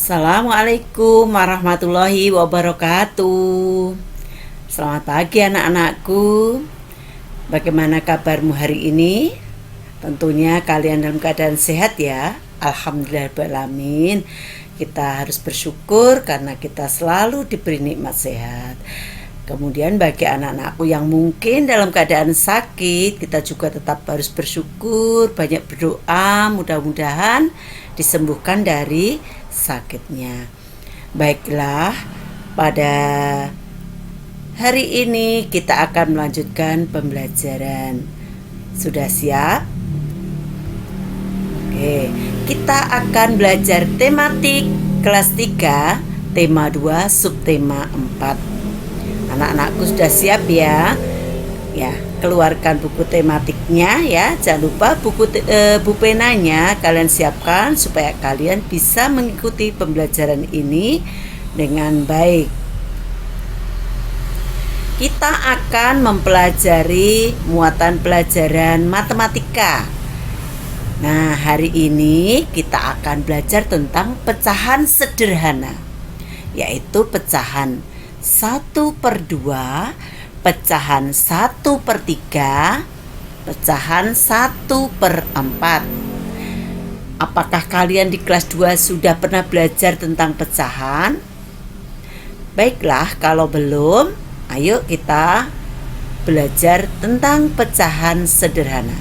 Assalamualaikum warahmatullahi wabarakatuh. Selamat pagi anak-anakku. Bagaimana kabarmu hari ini? Tentunya kalian dalam keadaan sehat ya. Alhamdulillahirrahmanirrahim. Kita harus bersyukur karena kita selalu diberi nikmat sehat. Kemudian bagi anak-anakku yang mungkin dalam keadaan sakit, kita juga tetap harus bersyukur, banyak berdoa, mudah-mudahan disembuhkan dari sakitnya. Baiklah, pada hari ini kita akan melanjutkan pembelajaran. Sudah siap? Oke, kita akan belajar tematik kelas 3, tema 2, subtema 4. Anak-anakku sudah siap ya? Ya, keluarkan buku tematiknya ya. Jangan lupa buku penanya kalian siapkan supaya kalian bisa mengikuti pembelajaran ini dengan baik. Kita akan mempelajari muatan pelajaran matematika. Nah, hari ini kita akan belajar tentang pecahan sederhana, yaitu pecahan 1/2, pecahan 1/3, pecahan 1/4. Apakah kalian di kelas 2 sudah pernah belajar tentang pecahan? Baiklah, kalau belum, ayo kita belajar tentang pecahan sederhana.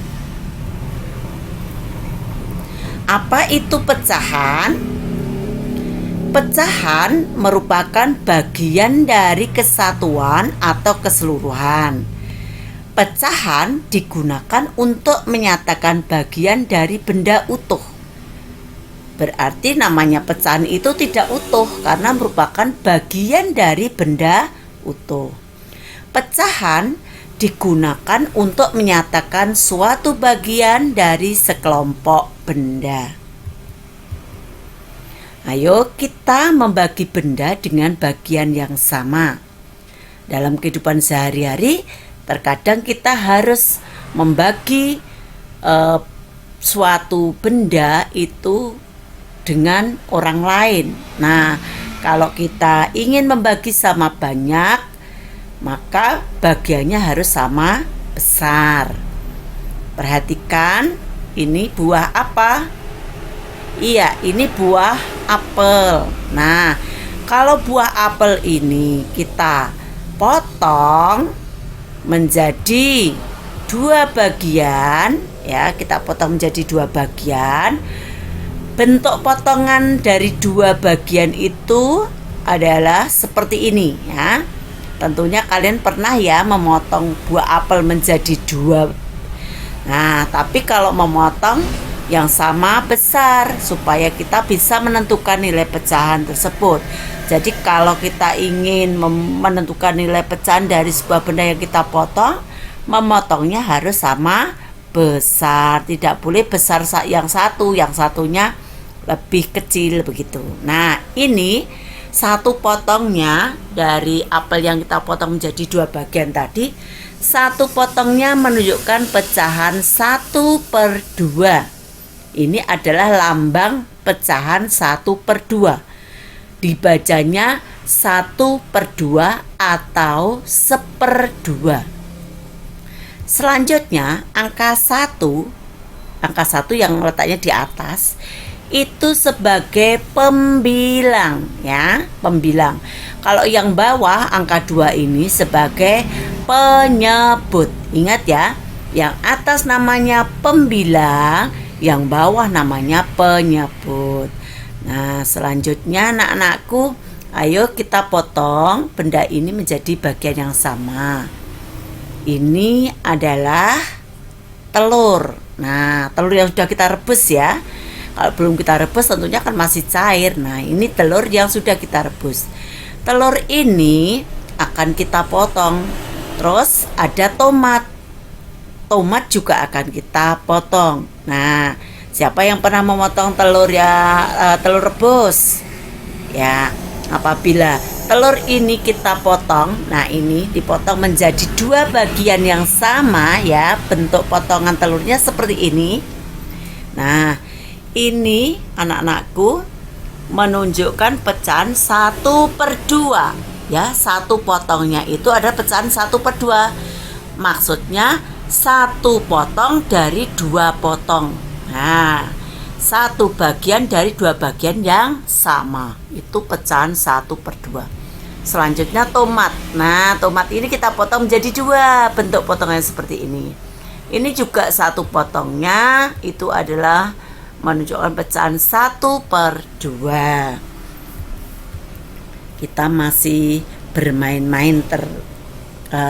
Apa itu pecahan? Pecahan merupakan bagian dari kesatuan atau keseluruhan. Pecahan digunakan untuk menyatakan bagian dari benda utuh. Berarti namanya pecahan itu tidak utuh karena merupakan bagian dari benda utuh. Pecahan digunakan untuk menyatakan suatu bagian dari sekelompok benda. Ayo kita membagi benda dengan bagian yang sama. Dalam kehidupan sehari-hari, terkadang kita harus membagi suatu benda itu dengan orang lain. Nah, kalau kita ingin membagi sama banyak, maka bagiannya harus sama besar. Perhatikan, ini buah apa? Iya, ini buah apel. Nah, kalau buah apel ini kita potong menjadi 2 bagian, ya, kita potong menjadi 2 bagian. Bentuk potongan dari 2 bagian itu adalah seperti ini, ya. Tentunya kalian pernah ya memotong buah apel menjadi 2. Nah, tapi kalau memotong yang sama besar supaya kita bisa menentukan nilai pecahan tersebut. Jadi kalau kita ingin menentukan nilai pecahan dari sebuah benda yang kita potong, memotongnya harus sama besar. Tidak boleh besar yang satunya lebih kecil begitu. Nah, ini satu potongnya dari apel yang kita potong menjadi 2 bagian tadi. Satu potongnya menunjukkan pecahan 1/2. Ini adalah lambang pecahan 1/2. Dibacanya 1/2 atau 1/2. Selanjutnya angka 1 yang letaknya di atas itu sebagai pembilang ya, pembilang. Kalau yang bawah angka 2 ini sebagai penyebut. Ingat ya, yang atas namanya pembilang, yang bawah namanya penyebut. Nah, selanjutnya anak-anakku, ayo kita potong benda ini menjadi bagian yang sama. Ini adalah telur. Nah, telur yang sudah kita rebus ya. Kalau belum kita rebus tentunya kan masih cair. Nah, ini telur yang sudah kita rebus. Telur ini akan kita potong. Terus ada tomat. Tomat juga akan kita potong. Nah, siapa yang pernah memotong telur telur rebus? Ya, apabila telur ini kita potong, nah ini dipotong menjadi 2 bagian yang sama ya, bentuk potongan telurnya seperti ini. Nah, ini anak-anakku menunjukkan pecahan 1/2. Ya, satu potongnya itu ada pecahan 1/2. Maksudnya satu potong dari 2 potong. Nah, satu bagian dari 2 bagian yang sama. Itu pecahan 1/2. Selanjutnya tomat. Nah, tomat ini kita potong menjadi 2. Bentuk potongannya seperti ini. Ini juga satu potongnya itu adalah menunjukkan pecahan 1/2. Kita masih bermain-main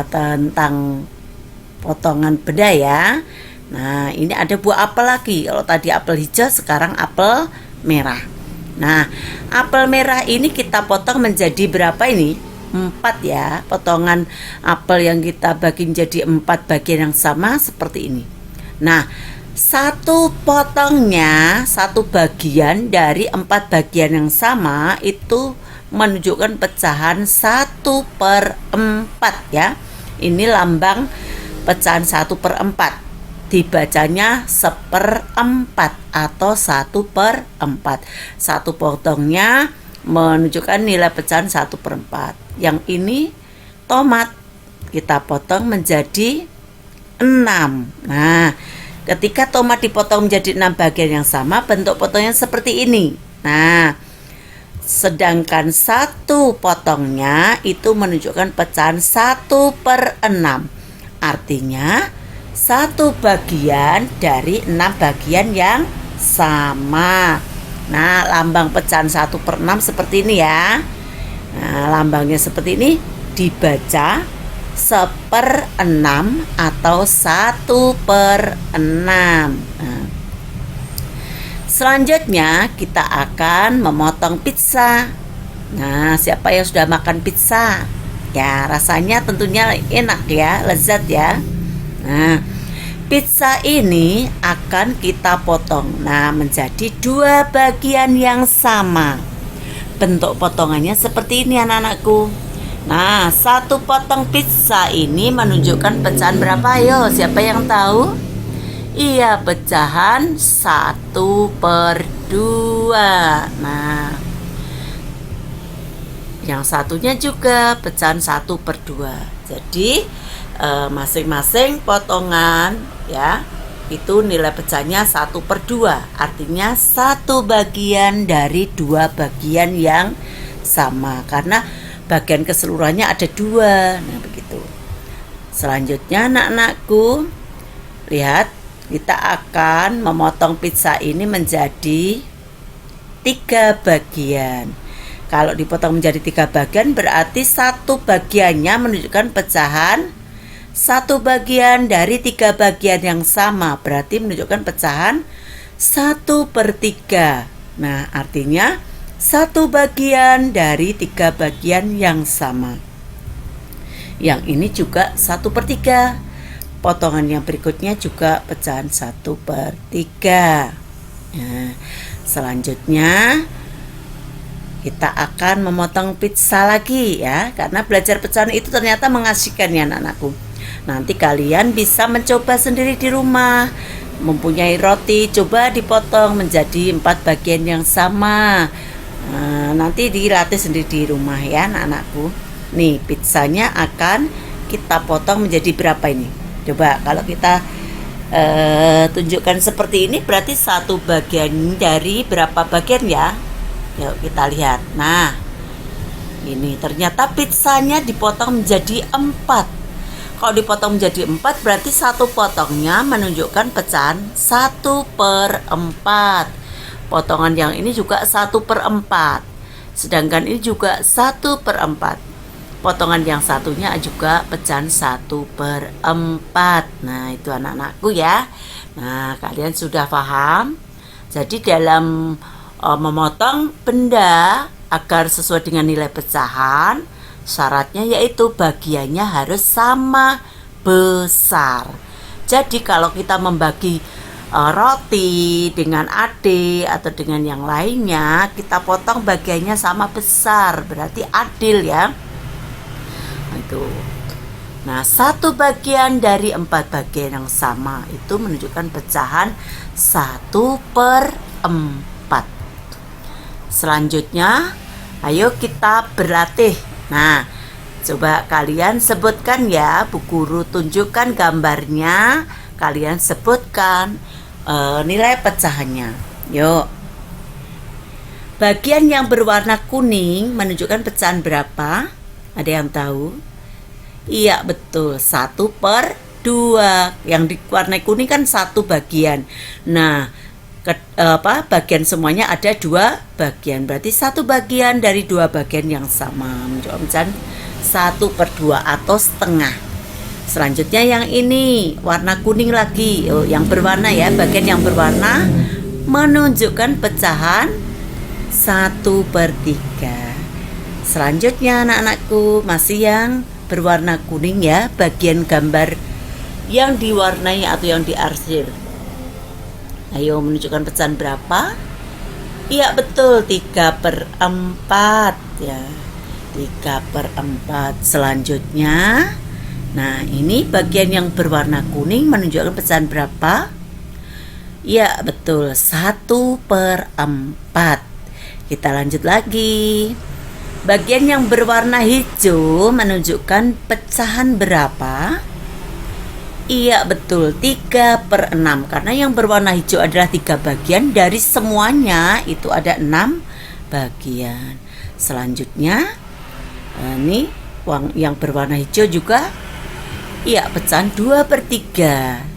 tentang potongan benda ya. Nah, ini ada buah apel lagi. Kalau tadi apel hijau, sekarang apel merah. Nah, apel merah ini kita potong menjadi berapa ini? 4 ya. Potongan apel yang kita bagi menjadi 4 bagian yang sama seperti ini. Nah, satu potongnya, satu bagian dari 4 bagian yang sama itu menunjukkan pecahan 1/4 ya. Ini lambang pecahan 1/4. Dibacanya 1/4 atau 1/4. Satu potongnya menunjukkan nilai pecahan 1/4. Yang ini tomat kita potong menjadi 6. Nah, ketika tomat dipotong menjadi 6 bagian yang sama, bentuk potongnya seperti ini. Nah, sedangkan satu potongnya itu menunjukkan pecahan 1/6. Artinya satu bagian dari 6 bagian yang sama. Nah, lambang pecahan 1/6 seperti ini ya. Nah, lambangnya seperti ini dibaca 1/6 atau 1/6. Nah, selanjutnya kita akan memotong pizza. Nah, siapa yang sudah makan pizza? Ya, rasanya tentunya enak ya, lezat ya. Nah, pizza ini akan kita potong. Nah, menjadi 2 bagian yang sama. Bentuk potongannya seperti ini anak-anakku. Nah, satu potong pizza ini menunjukkan pecahan berapa? Ayo, siapa yang tahu? Iya, pecahan 1/2. Nah, yang satunya juga pecahan 1/2. Jadi masing-masing potongan ya itu nilai pecahnya 1/2. Artinya satu bagian dari 2 bagian yang sama, karena bagian keseluruhannya ada 2. Nah, begitu. Selanjutnya anak-anakku, lihat, kita akan memotong pizza ini menjadi 3 bagian. Kalau dipotong menjadi 3 bagian berarti satu bagiannya menunjukkan pecahan 1 bagian dari 3 bagian yang sama, berarti menunjukkan pecahan 1/3. Nah, artinya satu bagian dari 3 bagian yang sama. Yang ini juga 1/3. Potongan yang berikutnya juga pecahan 1/3. Nah, selanjutnya kita akan memotong pizza lagi ya, karena belajar pecahan itu ternyata mengasihkan ya anak-anakku. Nanti kalian bisa mencoba sendiri di rumah. Mempunyai roti, coba dipotong menjadi 4 bagian yang sama. Nah, nanti dilatih sendiri di rumah ya anak-anakku. Nih, pizzanya akan kita potong menjadi berapa ini? Coba kalau kita tunjukkan seperti ini, berarti satu bagian dari berapa bagian ya? Yuk kita lihat. Nah, ini ternyata pizzanya dipotong menjadi 4. Kalau dipotong menjadi 4 berarti satu potongnya menunjukkan pecahan 1/4. Potongan yang ini juga 1/4. Sedangkan ini juga 1/4. Potongan yang satunya juga pecahan 1/4. Nah, itu anak-anakku ya. Nah, kalian sudah paham? Jadi dalam memotong benda agar sesuai dengan nilai pecahan, syaratnya yaitu bagiannya harus sama besar. Jadi kalau kita membagi roti dengan adik atau dengan yang lainnya, kita potong bagiannya sama besar, berarti adil ya. Itu. Nah, satu bagian dari 4 bagian yang sama itu menunjukkan pecahan 1/4. Selanjutnya, ayo kita berlatih. Nah, coba kalian sebutkan ya, Bu Guru tunjukkan gambarnya, kalian sebutkan nilai pecahannya. Yuk. Bagian yang berwarna kuning menunjukkan pecahan berapa? Ada yang tahu? Iya betul, 1/2. Yang diwarnai kuning kan satu bagian. Nah, bagian semuanya ada 2 bagian. Berarti satu bagian dari 2 bagian yang sama. Menunjukkan 1/2 atau setengah. Selanjutnya yang ini warna kuning lagi. Yang berwarna ya, bagian yang berwarna menunjukkan pecahan 1/3. Selanjutnya anak-anakku masih yang berwarna kuning ya, bagian gambar yang diwarnai atau yang diarsir. Ayo menunjukkan pecahan berapa? Iya betul, 3/4 ya. 3/4. Selanjutnya, nah ini bagian yang berwarna kuning menunjukkan pecahan berapa? Iya betul, 1/4. Kita lanjut lagi. Bagian yang berwarna hijau menunjukkan pecahan berapa? Iya betul, 3/6. Karena yang berwarna hijau adalah 3 bagian, dari semuanya itu ada 6 bagian. Selanjutnya, ini yang berwarna hijau juga, iya pecahan 2/3.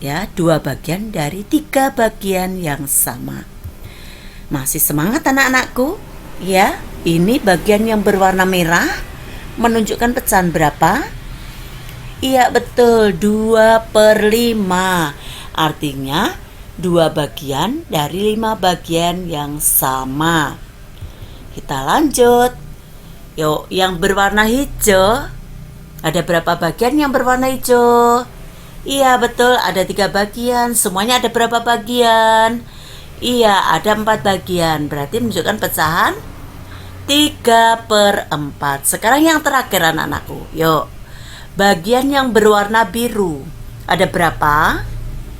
Ya, 2 bagian dari 3 bagian yang sama. Masih semangat anak-anakku? Ya, ini bagian yang berwarna merah menunjukkan pecahan berapa? Iya betul, 2/5. Artinya 2 bagian dari 5 bagian yang sama. Kita lanjut. Yuk, yang berwarna hijau, ada berapa bagian yang berwarna hijau? Iya betul, ada 3 bagian. Semuanya ada berapa bagian? Iya, ada 4 bagian. Berarti menunjukkan pecahan 3/4. Sekarang yang terakhir anak-anakku. Yuk. Bagian yang berwarna biru, ada berapa?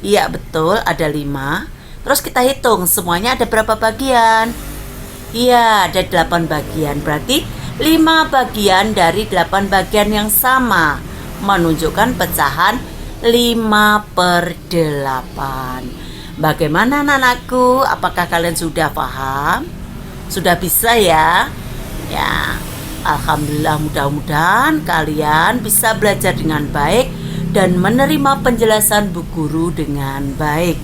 Iya betul, ada 5. Terus kita hitung semuanya ada berapa bagian? Iya, ada 8 bagian. Berarti 5 bagian dari 8 bagian yang sama menunjukkan pecahan 5/8. Bagaimana anak-anakku? Apakah kalian sudah paham? Sudah bisa ya? Ya, alhamdulillah, mudah-mudahan kalian bisa belajar dengan baik dan menerima penjelasan Bu Guru dengan baik.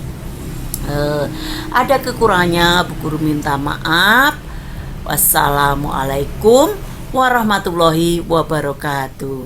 Ada kekurangannya, Bu Guru minta maaf. Wassalamualaikum warahmatullahi wabarakatuh.